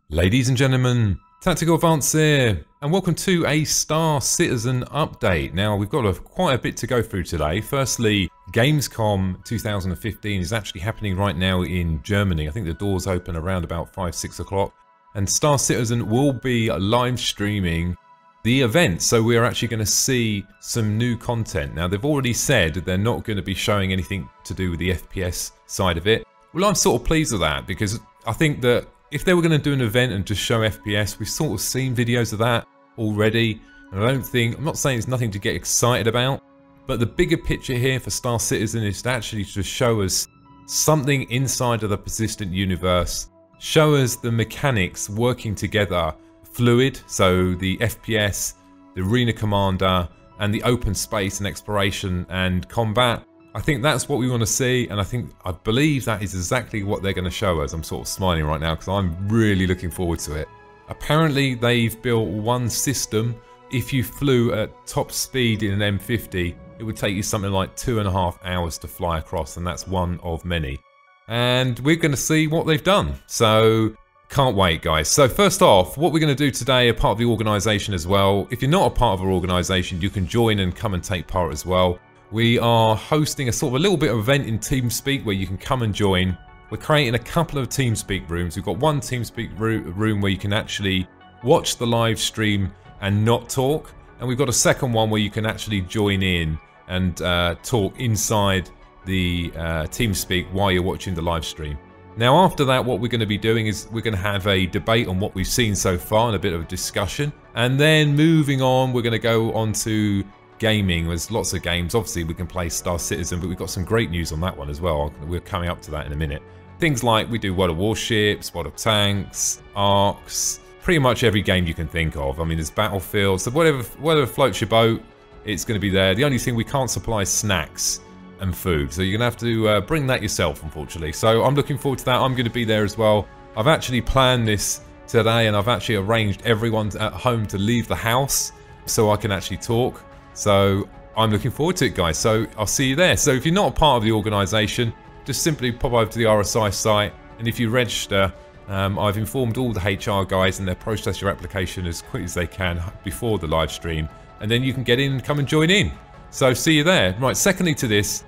Ladies and gentlemen, Tactical Advance here, and welcome to a Star Citizen update. Now, we've got quite a bit to go through today. Firstly, Gamescom 2015 is actually happening right now in Germany. I think the doors open around about 5-6 o'clock. And Star Citizen will be live streaming the event, so we're actually going to see some new content. Now, they've already said they're not going to be showing anything to do with the FPS side of it. Well, I'm sort of pleased with that, because I think that if they were going to do an event and just show FPS, we've sort of seen videos of that already. And I'm not saying it's nothing to get excited about, but the bigger picture here for Star Citizen is to actually just show us something inside of the persistent universe, show us the mechanics working together, fluid, so the FPS, the arena commander, and the open space and exploration and combat. I think that's what we want to see, and I believe that is exactly what they're going to show us. I'm sort of smiling right now because I'm really looking forward to it. Apparently they've built one system. If you flew at top speed in an M50, it would take you something like 2.5 hours to fly across, and that's one of many. And we're going to see what they've done. So can't wait, guys. So first off, what we're going to do today, a part of the organisation as well. If you're not a part of our organisation, you can join and come and take part as well. We are hosting a sort of a little bit of event in TeamSpeak where you can come and join. We're creating a couple of TeamSpeak rooms. We've got one TeamSpeak room where you can actually watch the live stream and not talk. And we've got a second one where you can actually join in and talk inside the TeamSpeak while you're watching the live stream. Now after that, what we're going to be doing is we're going to have a debate on what we've seen so far and a bit of a discussion. And then moving on, we're going to go on to gaming. There's lots of games. Obviously we can play Star Citizen, but we've got some great news on that one as well. We're coming up to that in a minute. Things like we do World of Warships, World of Tanks, Arcs, pretty much every game you can think of. I mean, there's Battlefield, so whatever floats your boat, it's going to be there. The only thing we can't supply is snacks and food, so you're going to have to bring that yourself, unfortunately. So I'm looking forward to that. I'm going to be there as well. I've actually planned this today, and I've actually arranged everyone at home to leave the house so I can actually talk. So I'm looking forward to it, guys. So I'll see you there. So if you're not a part of the organisation, just simply pop over to the RSI site, and if you register, I've informed all the HR guys, and they'll process your application as quick as they can before the live stream, and then you can get in and come and join in. So see you there. Right, secondly to this,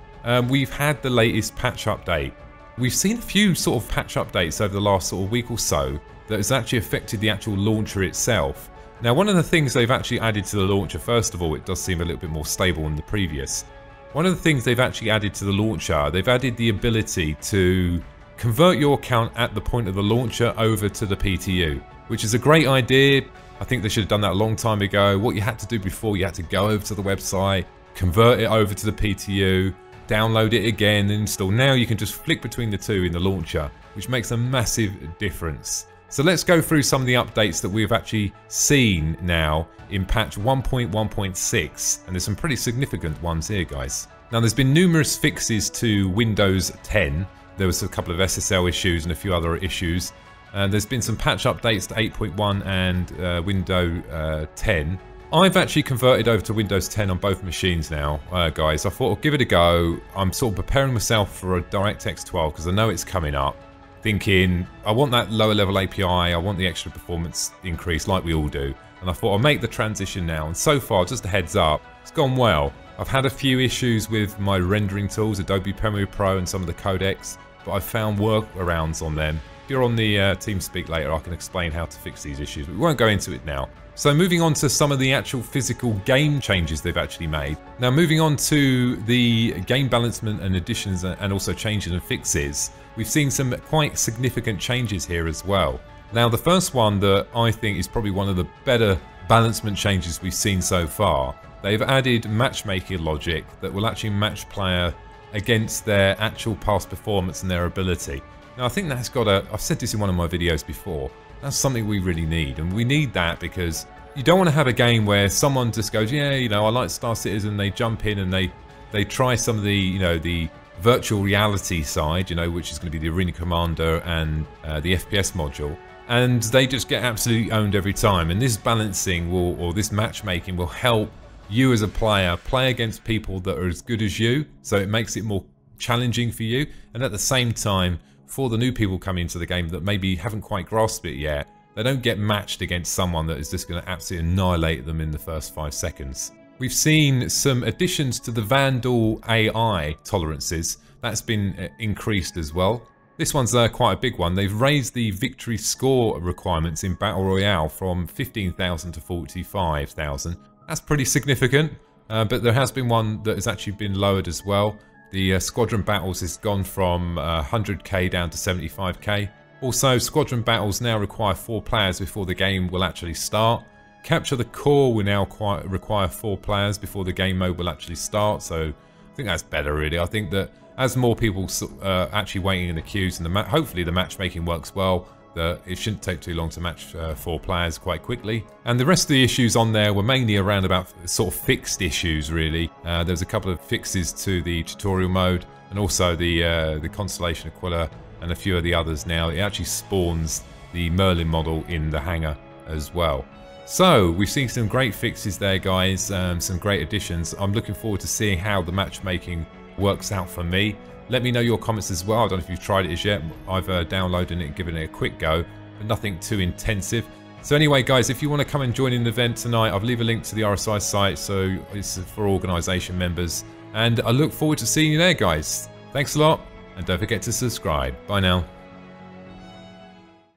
we've had the latest patch update. We've seen a few sort of patch updates over the last sort of week or so that has actually affected the actual launcher itself. Now, one of the things they've actually added to the launcher, first of all, it does seem a little bit more stable than the previous. One of the things they've actually added to the launcher, they've added the ability to convert your account at the point of the launcher over to the PTU, which is a great idea. I think they should have done that a long time ago. What you had to do before, you had to go over to the website, convert it over to the PTU, download it again, and install. Now you can just flick between the two in the launcher, which makes a massive difference. So let's go through some of the updates that we've actually seen now in patch 1.1.6, and there's some pretty significant ones here, guys. Now there's been numerous fixes to Windows 10. There was a couple of SSL issues and a few other issues. There's been some patch updates to 8.1 and Windows 10. I've actually converted over to Windows 10 on both machines now, guys. I thought I'll give it a go. I'm sort of preparing myself for a DirectX 12 because I know it's coming up. Thinking, I want that lower level API, I want the extra performance increase like we all do. And I thought I'll make the transition now. And so far, just a heads up, it's gone well. I've had a few issues with my rendering tools, Adobe Premiere Pro and some of the codecs, but I've found workarounds on them. If you're on the TeamSpeak later, I can explain how to fix these issues, but we won't go into it now. So moving on to some of the actual physical game changes they've actually made. Now moving on to the game balancement and additions and also changes and fixes, we've seen some quite significant changes here as well. Now the first one that I think is probably one of the better balancement changes we've seen so far, they've added matchmaking logic that will actually match player against their actual past performance and their ability. Now I think that's got I've said this in one of my videos before, that's something we really need, and we need that because you don't want to have a game where someone just goes, yeah, you know, I like Star Citizen, they jump in and they try some of the, you know, the virtual reality side, you know, which is going to be the Arena Commander and the FPS module, and they just get absolutely owned every time. And this balancing will, or this matchmaking will help you as a player play against people that are as good as you, so it makes it more challenging for you, and at the same time, for the new people coming into the game that maybe haven't quite grasped it yet, they don't get matched against someone that is just going to absolutely annihilate them in the first 5 seconds. We've seen some additions to the Vandal AI tolerances. That's been increased as well. This one's quite a big one. They've raised the victory score requirements in Battle Royale from 15,000 to 45,000. That's pretty significant, but there has been one that has actually been lowered as well. The squadron battles has gone from 100k down to 75k. Also, squadron battles now require 4 players before the game will actually start. Capture the core will now require 4 players before the game mode will actually start, so I think that's better really. I think that as more people actually waiting in the queues and hopefully the matchmaking works well, that it shouldn't take too long to match 4 players quite quickly. And the rest of the issues on there were mainly around about sort of fixed issues really. There's a couple of fixes to the tutorial mode and also the Constellation Aquila and a few of the others now. It actually spawns the Merlin model in the hangar as well. So we've seen some great fixes there guys, some great additions. I'm looking forward to seeing how the matchmaking works out for me. Let me know your comments as well. I don't know if you've tried it as yet. I've downloaded it and given it a quick go, but nothing too intensive. So anyway guys, if you want to come and join in the event tonight, I'll leave a link to the RSI site, so it's for organisation members. And I look forward to seeing you there guys. Thanks a lot, and don't forget to subscribe. Bye now.